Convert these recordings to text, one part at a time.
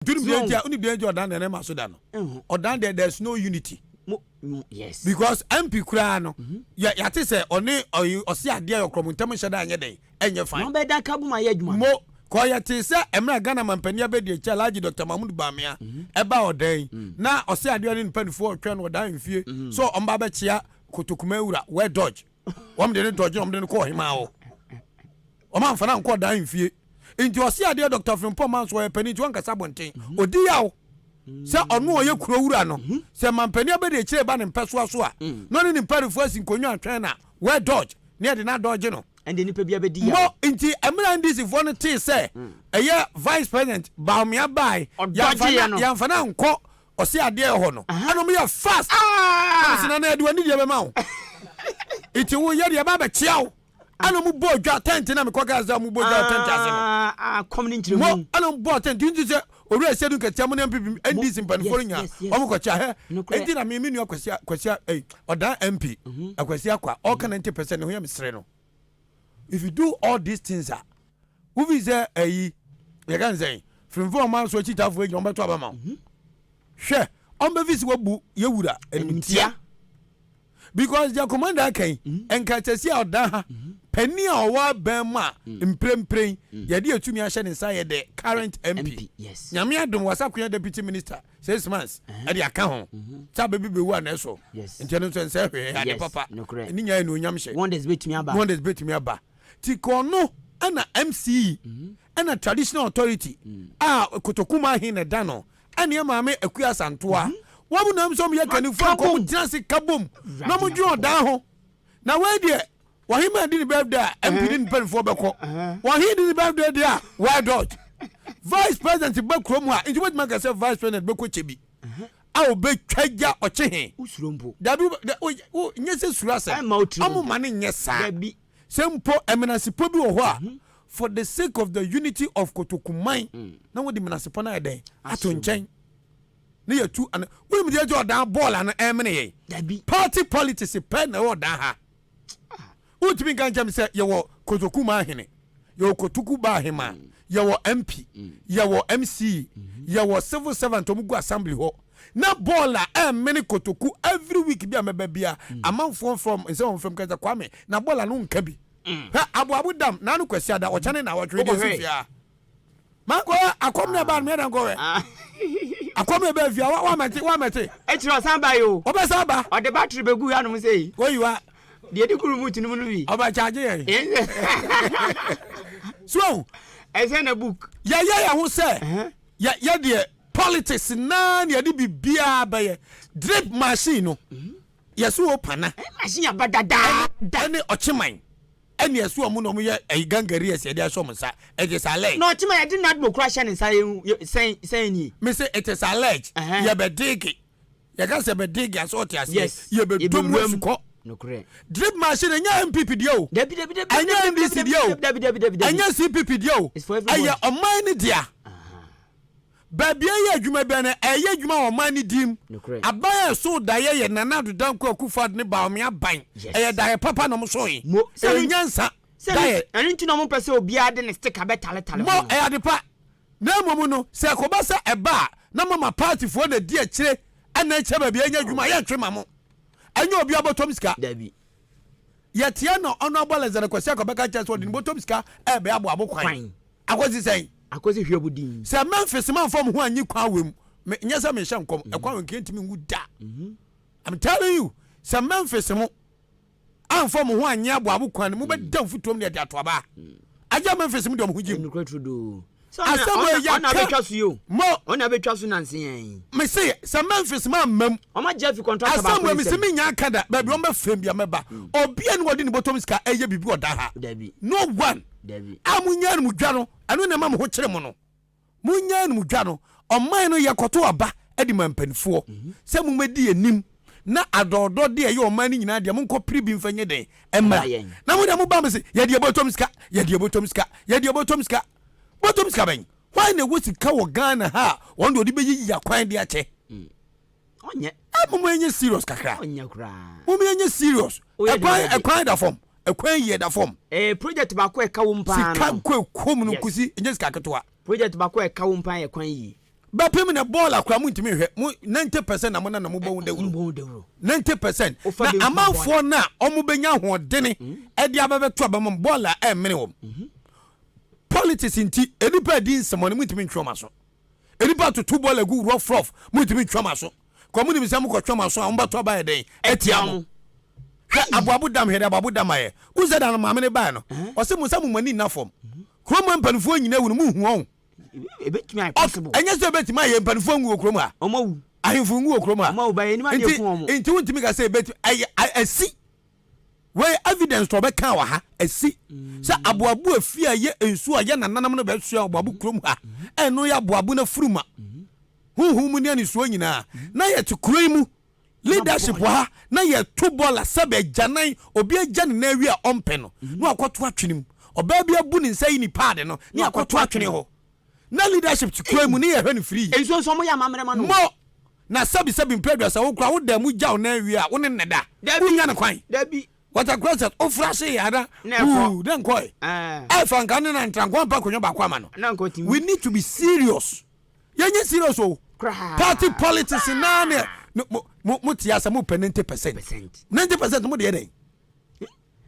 Only be Jordan and Emma Sudan. Or down there's no unity. Yes. Because MP Kurano, ya say only or you or see a dear or Cromutam Shada day, and you're fine. No better Kabuma Yedma. Mo, Koya Tisa, Emma Ghana Mampania Bedi, Chalaji, Dr. Mahmoud Bamia, about day. Now, or say I didn't pen for turn or dying fear. So on Babachia, Kotokumanhene, where Dodge. One didn't dodge, I'm going to call him out. O man fana nko dan fie nti o se ade doctor Frimpo man so e pani nti won kasa bonten odi yawo se onu oye kuro wura no se man pani abede kire ba ne mpeso aso a no ne mparifo asinkonwa atwen na we dodge ne de na dodge no ende nipa bia be di yawo mo nti emra ndisi fo no te se eye vice president Baumia bai ya fana nko o se ade ho no ano me ya fast se na na de wani de be ma wo iti wo ye de ba be chiawo ano mu bodwa tent na me kwaga za mu bodwa tent ase no komni nchire mu ano bo tent nti se ori ase dun katia mu na mpp ndc mpanfo nya o mu kwacha he enti na me nu kwasia odan mp akwasia kwa all can 90% ho ya misre no if you do all these things who is you can say from four months so chita fo ejom beto abama hwe on be visi wabu yewura entia because the commander kan enka tesi odan ha penny owa bema mprempren ye de atumi ahye ne nsa ye de current MP yes nyame adom wasakoya deputy minister 6 months e de aka ho ta bebi bewu ana so nteno so nsa hwe ya de papa ni nya no nyam hye wonders betumi aba tikono ana MC ana traditional authority Kotokumanhene dano ana maame akua santoa wabu na mso ye kanifo ko jinasi kabom na mo dwo dan ho na we de wahima di birthday MP din penfo beko wahi di birthday dia why dodge vice president bekrom a inti wetima ka say vice president beko chebi a obe twaja ochehe usurompo dabi o nyese surasa amu mane nyesa dabi sempo eminence po bi wo ho a for the sake of the unity of Kotokumanhene na wo di menasepo na eden ato nchen ne yatu an we mi dey Jordan ball an emene ye party politics pen na wo dan ha utimi kan jam say ye wo Kotokumanhene ye wo Kotokumanhene ye wo MP ye wo MC ye wo civil servant omugu assembly ho na ball a emene Kotoku every week bi ameba bia amanfo from kaza Kwame na ball no nka bi ha abu dam na no kwasi ada o chane na wo twede sifia manko akomna ba me dan ko we akwame be via wa mate e tiro san ba yo o be san ba o de battery be gu ya no sei ko yiwa de di kuru muti no wi o ba charge ye so e say na book ya ho say ya de politics na ya de bibia ba ye drip machine no yeso opana machine abadada ne ochiman eni yeso omu no mu ye gangari ese de aso msa e je sale no ochiman ya din na do crash ni say ni me say it is alleged ya be dig ya ga se be dig ya so tiase ya be domu ko no correct drip machine nya MPP dio debi anya NDC dio anya CPP dio aya oman ni dia baby ye adwuma be na eye adwuma oman ni dim abaya so da ye nana do danko akufad ne ba omia ban eye da papa no so yi enyansa da ye eni nti no mo pese obi ade ne stick abetale mo eye de pa na momu no se ko ba se eba na mama party fo na di akire ana che baby anya adwuma ye twema mo anya obi abotom sika dabi ye tie no honorable Lazare kwasi akobeka chance odi botom sika e be abo kwan akozi sen akozi hwebudin se Memphis man from ho anyi kwa wem nyesa me hye nkom ekwa wen kentimi ngu da I'm telling you se Memphis mo anfom ho anyi abo kwan mo be da futom ne de atoba aja Memphis mo de mo hujim nukretudo so ona betwa so yo mo ona betwa so nansen me say se Memphis man mam o ma Jeff contract ba asam me se me nya kada ba bi o be frame bia meba obi an wodi ne botom ska eye bibi oda ha no one david amunya no mudwa no anu na ma mo ho kire mo no munya no mudwa no oman no yekoto aba edi mampanifo se mu medi enim na adodo de ye oman ni nyina de mo nko pribi mfanye den emra na mo de mo ba me se ye de botom ska ben why na wo sika wo Ghana ha won do de beyi ya kwan de ache onye mo enye serious kakra onye kra mo enye serious ekwan da form ekwan ye da form project ba ko eka wo mpa sika ko kom no kusi enye sika ketwa project ba ko eka wo mpa ekwan yi ba pem na ball akra mu ntimi hwe 90% na mo na mo bo dawuro 90% na amanfo na omo benya hoodene e dia bebeto abam ball a mene wom politics inti enipa di nsemo ne mu ntimi ntwoma so enipa to two ball agu rough mu ntimi ntwoma so komuni bisam ko twoma so a mba to ba ye den etiam abuabu dam hede abuabu dam aye uzeda na maame ne ba no o se musa mumani na fom kromo mpanfo nyina wunu mu hu on ebetimi ai possible enya so ebetimi aye mpanfo ngu okromo a omawu ahemfo ngu okromo a omawu ba ye ni ma de fun omo enti wuntimi ka se ebetimi asi we evidence to be kan wa ha asi se abuabu afi aye ensu aye nananam no be sua abuabu kromo ha eno ya abuabu na furuma hu mu ni ani so nyina na ye to kroimu leadership wa na ye to bola sabe janan obi agane na wi a ompe no no akoto atwenim oba bia bu ni nsai ni pad no ni akoto atwene ho na leadership to kroimu ni ye hwe ni free enso so mo ya mamre ma no mo na sabi mpredwa sa wo kra wo da mu jaw na wi a wo ne neda unya na kwan dabi what a cross o frase yada den koy fanka ne na ntrankwa pa konyo ba kwa ma no we need to be serious yenye serious o party politics na ne mo tiasa mo 90% mo de den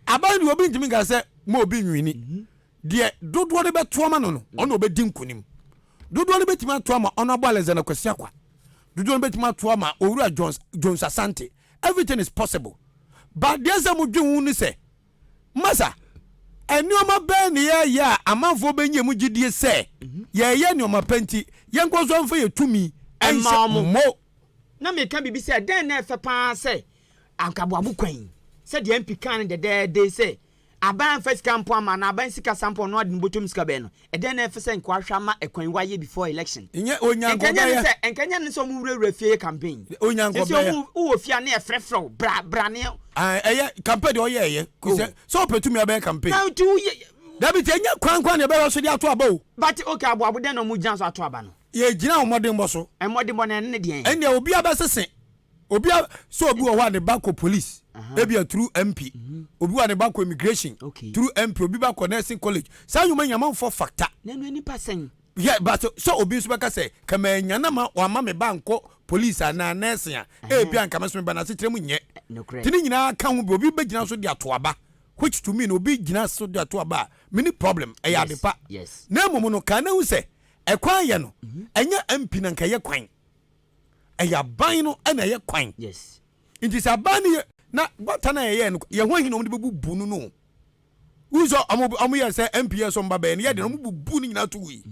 aban obi ntimi ga se mo obi nwini de dodo de beto ma no ono obedi nkunim dodo de betima to ma ono abaleze na kwasi akwa dodo de betima to ma owura Jones Asante everything is possible but there's a mudwu ni se masa enioma be ne ya amanfo benye mu gidie se ye ne oma panti ye nkoso mfa ye tumi mo na me ka bibi se den na efe pa se ankaboabu kwan se de MP kan de se aban first camp ama na aban sika sample no ade botom sika be no den na efe se nkwa hwa ma ekwan waye before election nye onyanko ba enkanya ne so mu wura fie campaign onyanko ba ya wo fia na efrefro bra ne campaign de oye kuse so opetumi aban campaign na tu David enya kwan ne be so de ato aba o but okay aboabo den no mu janso ato aba no ye gina omodin bo so emodin bo na ne de en ene obi abasese obi so obi wo ne bako police ebia through MP obi wa ne bako immigration through MP obi bako nursing college say you man for factor na no any percent yeah but so obi so baka say kama nyana ma wa ma me banko police na nursing a ebia nka meso me ba na se tiremu nye tini nyina kan ho bi obi be gina so de ato aba which to me no obi gina so de ato aba mini problem e ya depa na momo no kan na hu say ekwan ye no enya MP na nka ye kwan eya ban no na ye kwan yes inti sa ban ye na bota na ye no ye ho hino mo de bebu no no uzo amu ye say MP so mba ba ne ye de no mo bubu ni nyina to wi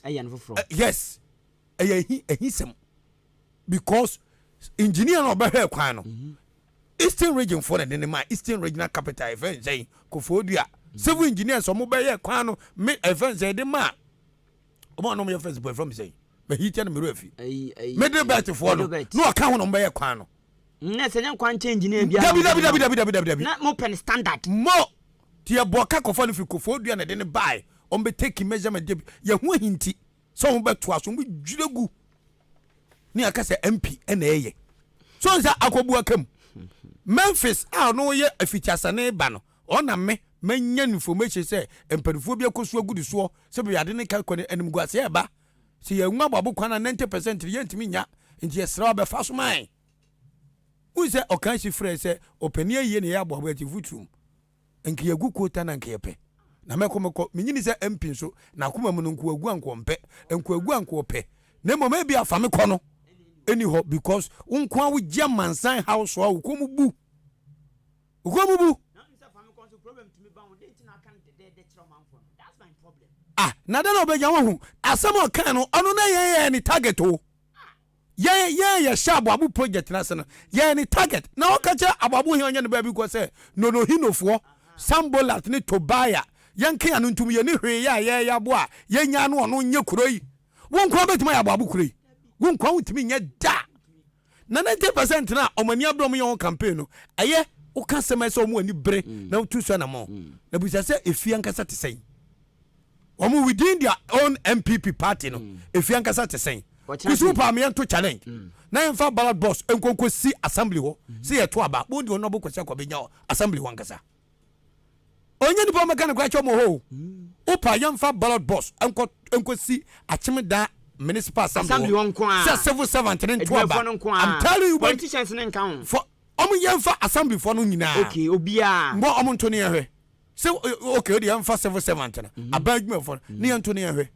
eya no foforo yes eya hi sem because engineer no be hwe kwan no Eastern region for the ma Eastern regional capital event say Kofodua civil engineers so mo be ye kwan no me event say de ma omo no me first boy from say but he tell me refi me de bet for no aka ho no be ye kwan no na se nyan kwan change na bia dabi na mo pen standard mo tie boka kofo no fi Kofodua na de ne buy on be take measurement de ye ho hinti so mo beto aso mo dwiregu ni aka se MP na eye so nza akobu akam Memphis no ye afitiasane ba no ona me manya information say empanifo bi akoso agudu so se be yade ne ka kone anim guase e ba se ye nwa babo kwana 90% ye ntimi nya nti ye sra be fa so man u se okan si frɛ se opani aye ne ya babo ati futum enki yagu kota na nke yepe na mekomeko menyini se MP so na akoma mu nko agu anko mpe enko agu anko pe na moma bi afame kɔ no anyhow because unkwa wo gya mansan house wa ukomu bu na da no be gya wo hu asem o kan no ono na ye ni target o ye shabo abu project na se no ye ni target na o ka cha ababu he onye ne ba bi ko se no hinofo sambolat ni tobaya yanke anu ntum ye ni hwe ye bo a ye nya no ono nye kuroi wo nkwa betima ya ababu kuroi wonkwa wutimi nya da na 90% na omani abrom yon campaign no aye wo ka sema se omo ani bre na utu so na mo na busa se efia nkasa te sen omo within their own MPP party no efia nkasa te sen kusu parliament challenge na enfa ballot box enkonko si assembly ho se ye to aba bo di ono bo kwese ko benya assembly ho nkasa onye ni po meka ne kwa chomo ho upa yemfa ballot box enko si akyem da municipal assembly won kwa say civil servant into aba I'm telling you politicians nen kan for omo yemfa assembly for no nyina okay obia mbo omo nto ne yehwe say okay odi yemfa civil servant na aba adwuma for ne yento ne yehwe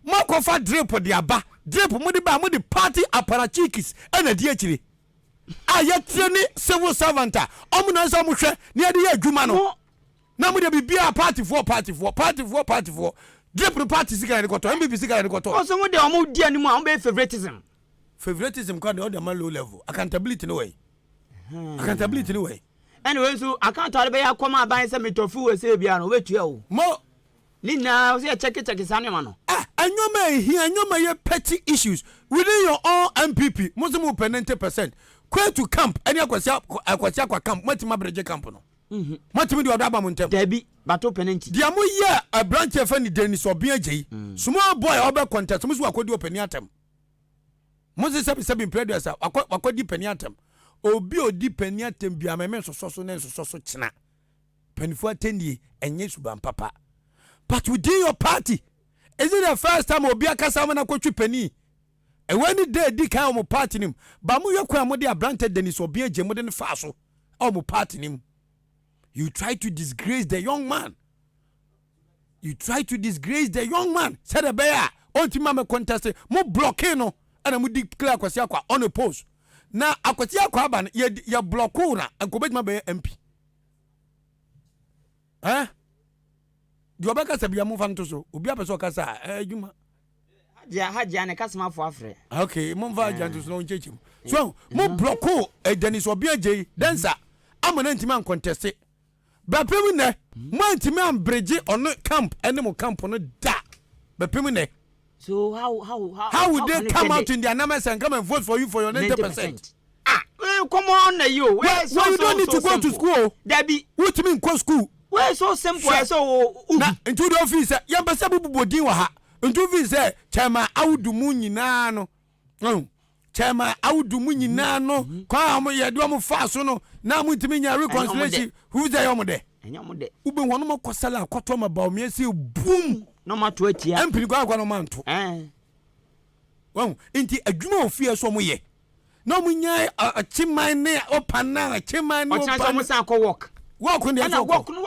mako fa drip de aba drip mo de party apparatchikis ena di akire ayetre ni civil servant omo na so mo hwe ne ade ya adwuma no na mo de bibia party for drip party sika ne koto MPP sika ne koto so mo de omo di animu a mo be favoritism kan de o de ma low level accountability no way accountability no way anyway so accountable be yakoma ban se metofu we se bia no wetua o mo ni na o se check sane ma no anyoma ye petty issues within your own MPP muslim 90% go to camp any akwasi kwa camp matima breje camp no matimi de odaba mo ntem dabi bato penanti dia mo ye a branch e fa ni Dennis Obia Jei small boy obe contest musu akodi opani atem musu sebi previous akodi pani atem obi odi pani atem bia meme soso ne soso china panifo atendie enye suban papa but within your party is it the first time obi akasa mo na kwatwi pani e wani day di kan mo party nim ba mo yakwa mo de a branch Dennis Obia Jei mo de ne fa so mo party nim. You try to disgrace the young man. Said the bear. Ultima me contest. Mo blockade no. And mo declare kwasi akwa on a post. Na akwasi akwa ban ye blocko na. Anko bet ma be MP. Di obaka se bia mo fa nto so. Obi apeso kasa adwuma. Haja ne kasama fo afre. Okay, mo va haja nto so no nchechim. So mo blocko Dennis Obia Jei dancer. Amana ntima contest. Bapemu ne mantimi ambreje on camp enemo camp no da bapemu ne so how would they come out in their numbers and come and vote for you for your 90%? Come on na you where you don't need to go to school Debbie what you mean go school where so simple so na into the office ya basa bubodin wa ha into office chairman awudu mu nyina no chairman awudu mu nyina no kwa am ye do am fa so no na mu ntimi nya reconciliation who's there yom de enyam de ube wono makosala akoto ma ba omi ese boom no mato atia empiri kwa no manto won inti adwuma ofie so mo ye na mo nya achiman ne opana achiman ne opana o chanso mo sa ko work ndi so work no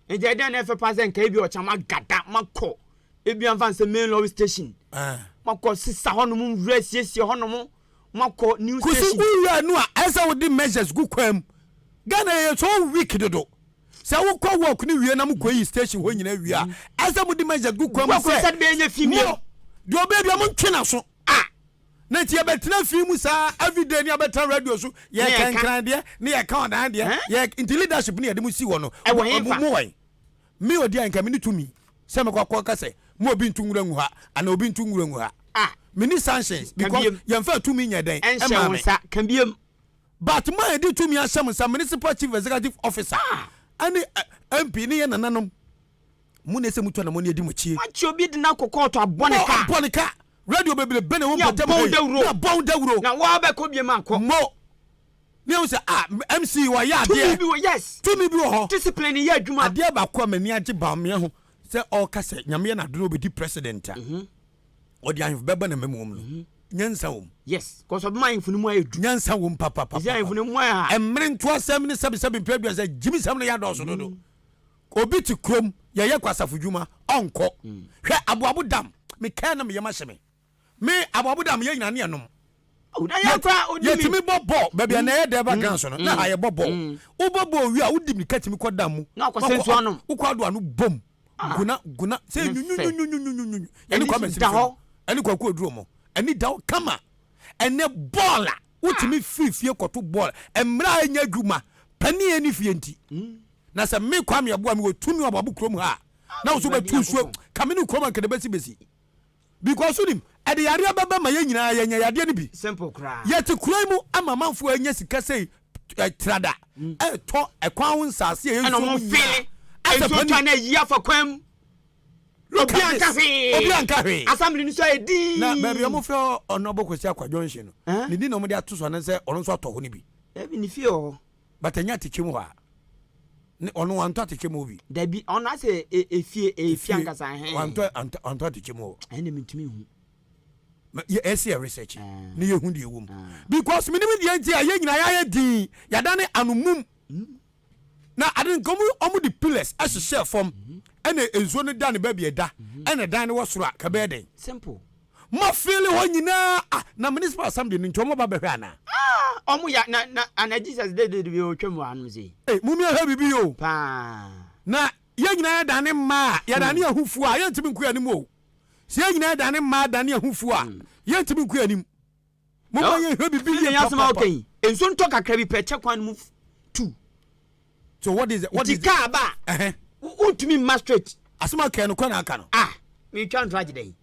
eje den na fe pass nka bi o chama gada mako ebi anfa se main law station mako sisa hono mo vrasiesie hono mo mako new station kusi uya no a esa wo di measures gu kwam Ghana ye so weak dodo se wo kwa work ni wie na mo koyi station ho nyina wia esa mo di measures gu kwam se be enya fimio di obaby am ntwena so na ti abetena fimu sa everyday ni abeta radio so ye kankran de na ye ka odan de ye into leadership ni ye de mo si wo no mo wai mi odi anka mi ni tumi se me kwa ka se mo obi ntungura ngu ha ana obi ntungura ngu ha mini sanctions because ye mfa tumi nya den e ma me kan biem but my did to me as some municipal chief executive officer and MP ni nananom munese mutu na moni edi mochie machi obi di na kokoto abonika radio bebele bene won potem na bon dawro na wa be ko biem anko mo ni o say MC wa ya de yes to me bi ho discipline ya adwuma ade ba ko amani age ba me ho say all ka say nyame na do obedi president odi ahif beba na memom no nyansa wom yes cause of my infunu mu ayedu nyansa wom papa is ya infunu mu a emre nto asem ne 77 previous say jimi sam ne ya do so do obi ti krom ye kwasafo dwuma onko hwe aboabo dam me kan na me yema hye me aboabo dam ye nyina ne enom na ya kwa odi ye timi bobo baby na ye de background so no na ha ye bobo u bobo wi a udi mi katimi kodam mu na kwasensu anom u kwado anu bom guna say nyunyunyunyunyunyunyu yani kwa mesi ani kwa ko duro mo ani daw kama ene baller utimi fifie koto ball emra anya adwuma pani eni fie nti na se me Kwame Yeboah me wotumi obabu krom ha na so betu so kamini krom an kedebesi besi because unim ade yare ababa ma yanyina yanya yade ne bi simple cry yet krom mu amamanfo anya sika sei trada to ekwan won sase ye so mo feel so twa na yia for kwam obi ankafe assembly ni so edi na baby am fe onobo kwesi akwadwonhye no ni di no mo de atoso na se ono so atoho ni bi ebi ni fie o batanya tikemu ha ni ono wanto atikemu bi da bi ono ase efie ankasa he wanto tikemu ene mitumi hu esi research ni ye hu de wom because minimum de anti aye nyina ya din ya dane anumum na adin komu omu the pillars as share from ene enzo ne dan ba bi eda ene dan ne wo soro ka be den simple mo feel ho nyina na municipal assembly ni ntomo ba behwe ana omu ya na Jesus de bi o twem anu sei mumi ha bibi yo pa na ye nyina ya dan ma ya dan ne ahufu a ye ntimi nku anim o se ye nyina ya dan ma dan ne ahufu a ye ntimi nku anim mo ba ye ha bibi ye papa okay enso nto kakra bi pe che kwan mu 2 so what is car ba ultimate magistrate asema kan no kwana aka no me twan tragedy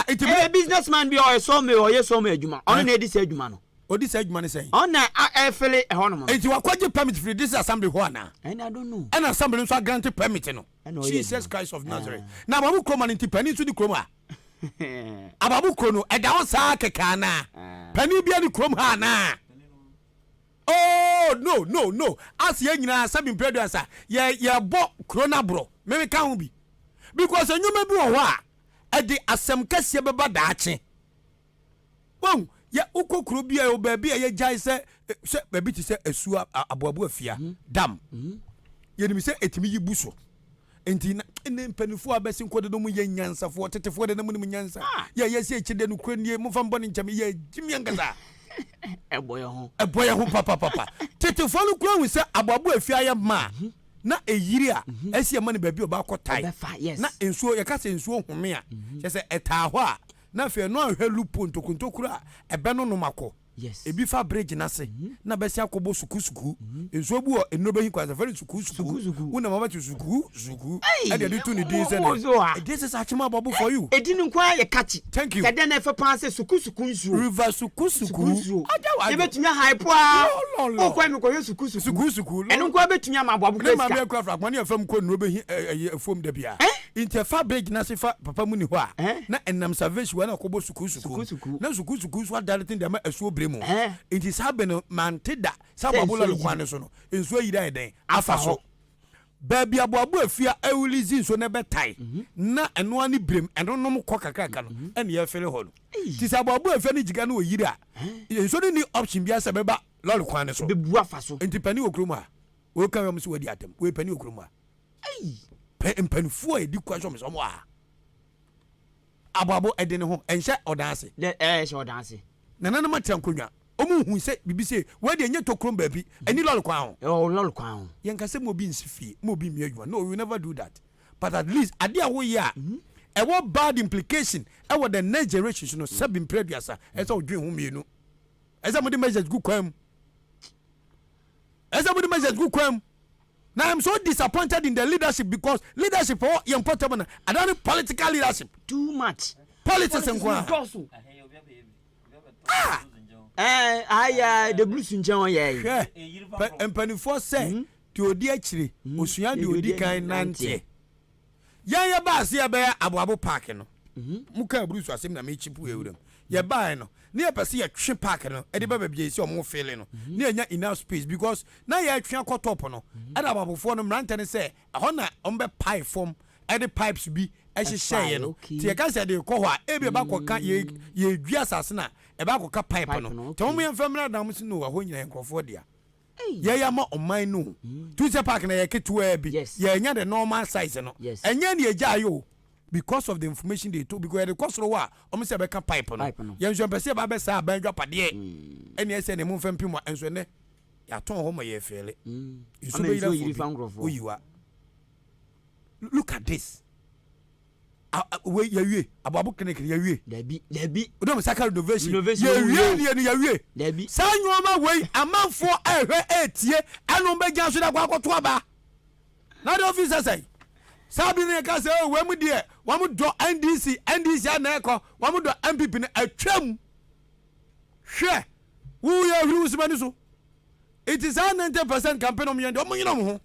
it be businessman bi o so me o ye so me adwuma on na edi se adwuma no odi se adwuma ne say on na efele e ho no mo enti wakwaje permit for this assembly ho na and I don't know and assembly so grant permit no Jesus Christ of Nazareth na babu kroma nti pani so di kroma ababu krono e da won sa keka na pani bia di krom ha na oh no as ye nyina sabin producer ye bo krona bro me ka ho bi because anyuma bi wo ho a e di asem kase beba daache won ya ukokro bi a obabi a ye jai se baby ti se asu aboabu afia dam ye ni se etimi yibu so enti na mpanifo abesi nkode no mu ye nyansafo tetefo de no mu nyansa ye se ekide no kwanie mu fa mbone ncham ye jimi angasa eboye ho papa tetefo no kura hu se aboabu afia ye ma na eyiri a esi ma ne baby oba kotai na ensuo ye ka se ensuo home a ye se eta ho a na fe no ahwe lupo ntokuntokura ebe no no mako yes ebi fa bridge na se na besi akobo sukusuku enso bu o enobe hin kwa very sukusuku una mama tu suku e dey do ni din se this is achima babu for you edin nkwa ye kachi thank you kade na fe pan se sukusuku nsu river sukusuku ajawa ye betumi hype a o kwa mi ko ye sukusuku enu nkwa betumi ama babu kreska na ma kwa fragmani afam ko enobe hin fom da bia inte fa bridge na se fa papa mu ni ho a na enam service wa na akobo sukusuku na sukusuku so adalting da ma asuo it is happening mantida sababola lokwane so no enso yida eden afa so baby aboabo afia awulizi so ne betai na eno ani brem eno nom kɔ kakaka no ene ye fere ho no ti sabaabo afia ni jiga no yira enso ni option bia se beba lokwane so bebu afa so enti pani okroma o kan am so wadi atem we pani okroma pani fu e di kwa so me so mo a aboabo eden ho enhye odanse enhye odanse nana na matia nkonwa omu hu se bibi se we de nye tokrom baabi ani lol kwa ho lol kwa ho yen ka se mo bi nsifie mo bi mi adwuma no we will never do that but at least ade a wo ye a e wo bad implication e wo the next generation no sabin preduasa e se odwen hu mienu e se mo de message gu kwam now I'm so disappointed in the leadership because leadership for important na adani political leadership too much politics nkwa the blues njan ye empanifo say ti odi akire osua de odi kan nante ya ba se ya ba aboabo park no muka blues asem na me chipu ewuram ye ba no ne pese ye twe park no e de ba bia esi omo feel no ne anya enough space because na ye twe akotop no e da babofo no mrante ne say ho na ombe pipe form e de pipes bi e hye no ti ye ka se de ko ho a e bi ba ko ka ye dua asase na e ba ko ka pipe no to mo ye famra da mo si no ho nyina enkrofo dia ye ya ma oman no tu se park na ye ketua bi ye anya the normal size no enya ne ye ja yo because of the information they told because the cost wa o se be ka pipe no ye nso pese ba be sa ban dwapade ene ese ne mo fampi mo enso ne ya ton ho ma ye fele nso be yiwa look at this we yawie ababu kenekere yawie dabi odom saka innovation yawie ni yawie dabi sanwoma we amanfo ehwe etie anu be gyan so da kwa koto aba na the officer say sabi ne ka say we mu de wa mu do NDC na ekọ wa mu do MPP ne atwam hwe wo ya huru usmani so it is 90% campaign om yende om nyina mo ho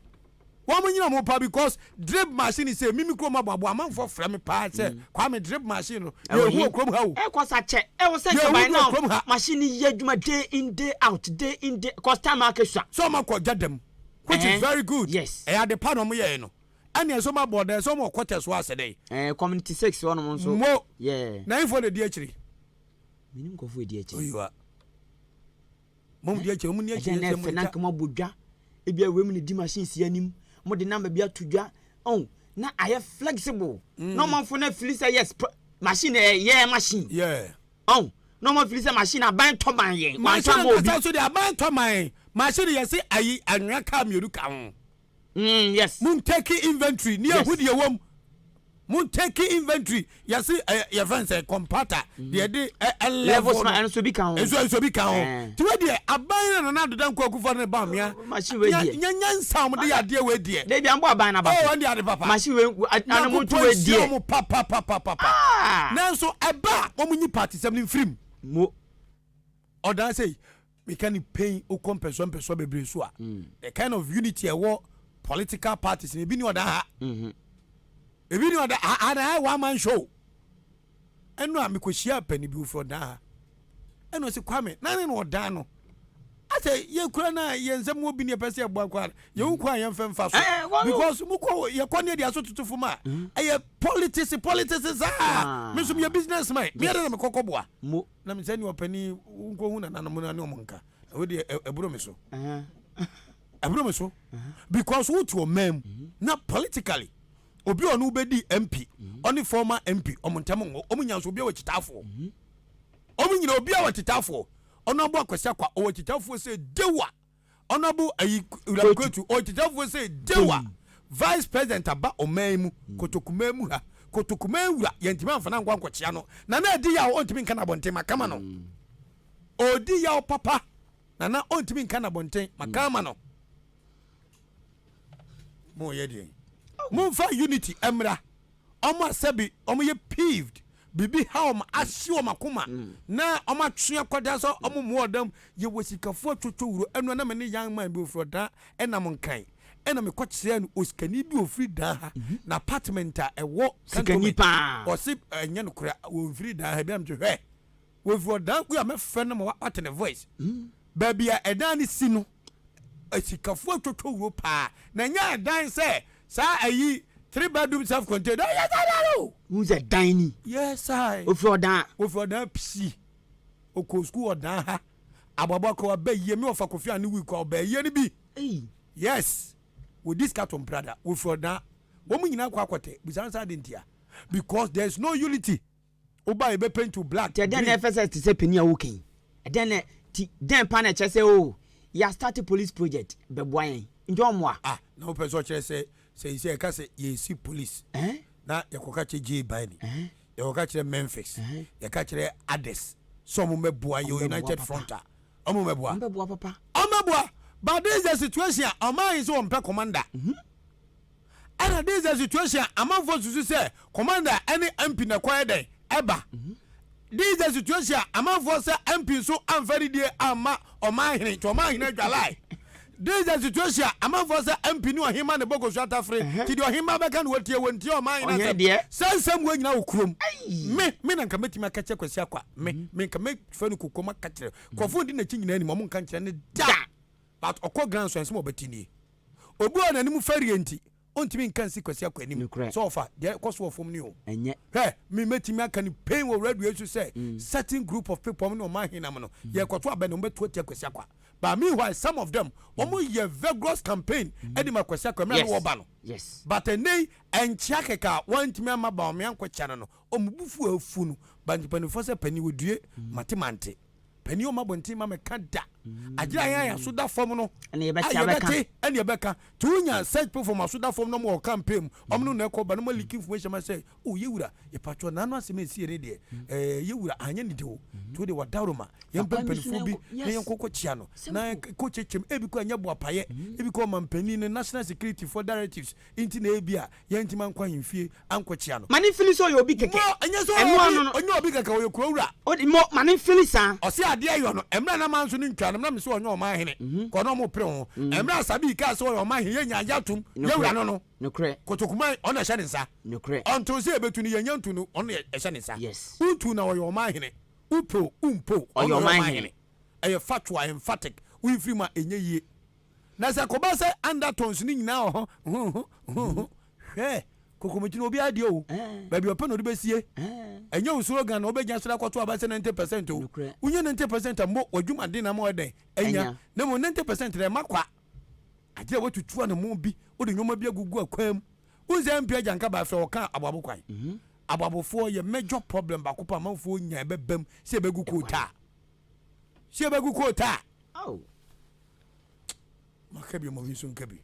wa mo nyina mo pa because drip machine say mimi kro ma babo amanfo fra me pa say Kwame drip machine no ye hu okrom ha wo e kosa che e wo say by now machine ye adwuma day in day out customer akesua so ma ko gadam which is very good yes e ade pa no mo ye no ane so ma border so mo quarters wa sede community 6 one mo so mo yeah na info de di akiri minim ko fu di eche oyiwa mom di eche mum ni eche se mo na kama bodwa e bia we mu ni di machine si anim mo de number bia tudwa oh na aye flexible no man for na feel say yes machine machine oh no man feel say machine aban to man yen machine ka so de aban to man machine yes ayi anwa ka mieru ka ho yes mun take inventory ni ehudi ye wom mun take inventory yes your friends say computer de levels na so bi kan ho so bi kan ho ti we de aban na do dan kwakufo ne ba mia machine we de nyanyansa mo de ade we de de bia mbo aban na ba oh ande ade papa machine we anamu to we de mo papa nanso eba mo munyi party 7 film mo oda say we can pay o compenso bebre so a the kind of unity e wo political parties e bi ni oda ha e bi ni oda ha one man show eno a mekohia pani bi for da eno se Kwame na ne no oda no ase ye kura na ye nsem obi ne pese ebo akwa ye nkwa ye mfemfa so because muko ye kone dia so tutufu ma ye politics me so me businessman me dey na mekokoboa na me sani opani nko hu na nanom na ne omonka we dey eburo me so eburo me so because what your mem na politically obi onu bedi MP oni former MP omontem ngo omunyanso obi awachitafo omunyina obi awachitafo onobu akwese kwa owachitafo se dewa onobu ayi ulakotu owachitafo se dewa vice president aba omaimu kotokumanhene yentima amfana nkwankwachia no na edi ya ontimi nka na bonten makama no odi ya papa na ontimi nka na bonten makama no mo yedi Mumfa unity emra omo sabi omo ye peeved bibi how am asio makoma na omo atwe kwada so omo muodam ye wosikafo twotwowuro eno na me ne young man bi ofroda enam nkan ena me kwakire no osikani bi ofri da ha na apartment a ewo sikani pa osi enye no kura wo ofri da ha bi am hwe wo ofroda ku ya me fe no mo what the voice baby a edan ni si no osikafo twotwowuro pa na nya edan se sa ayi 3 bedroom self contained yes I know who's a dining yes I ofro dan psi oko school odan ha ababako abaye me ofa kofi ani week abaye ni bi yes with this carton brother ofro dan wo mu nyina kwa akote bisansa dentia because there is no unity oba ebe paint to black then FSS to say penny awokin then pan chese o ya start police project beboan njo mo na person chese say ka say ye see police na yakoka che J Bani yakoka che Memphis yakoka che Ades some meboa yo United Fronta omo meboa papa but this is the situation ama is on pe commander and this is the situation ama for to say commander any MP na kwa den eba this is the situation ama for say MP so am very dey ama Omanhene to Omanhene dwalai this is the situation among for say MP ni ohima ne bogo so atafre ti di ohima be kan wotie wontie o man na sensem wo nyina okrom me na nka metimi akache kwasi akwa me nka me fanu kokoma kachire kofo ndi na chi nyina ni mo nka nchire ne da but okọ grand so ensem obetini obu ona ni mu fari enti ontimi nka nsi kwasi akwa ni so ofa de koso ofom ni o enye me metimi aka ni pain wo radio so say certain group of people no man hinam no ye kwoto abene mo betu otie kwasi akwa. But meanwhile, some of them, almost a vigorous campaign, Eddie Makwasiako, Wobano. Yes. But a nay and Chakaka, one to me, my bomb, Yanko Channel, Omufu Funu, but the Penny Penny would do Matimante. Penny Omabonti, Mamma Kanta. Ajaya, Suda Formono, and your Becca, Tunya, said perform a Suda form no more campaign. Omno Neko, but no more leaking information. I say, oh, you would a patron, none was me see ready. You would a do to the Wadaruma, young Penny, young Cocochiano, na Coach Him, Ebiko and Yeboah Paye, Ebiko Penny, National Security for Directives, into Nabia, Yantiman Quine Fee, Uncle Chiano. Money Phyllis or your big and yes, on your bigger Crora. Or more money Phyllis, or see, I dare you, and man, I'm answering. I'm so no Mahene, Konomo Pro, and Sabi Castle or my Yatum, no credit, Kotokumanhene on a Shanisa, no credit, until say between the young to only a Shanisa. Yes, who to know your Mahene, Upo, or your Mahene, a fatwa emphatic, we free my in ye. Nasa Kobasa undertones now, hey, kokomiti obi ade o ba bi open no de besie enye slogan no obegya sra kwato aba se 90% o unye 90% mo wadwuma de na mo den enya na mo 90% re makwa ade watutu na mo bi o de nyoma bi agugu akwam unze mpia janka ba fe o kan ababokwan ababofo ye major problem ba kopa manfo nya bebam se ebegu kota oh makabi mo vinso nkabi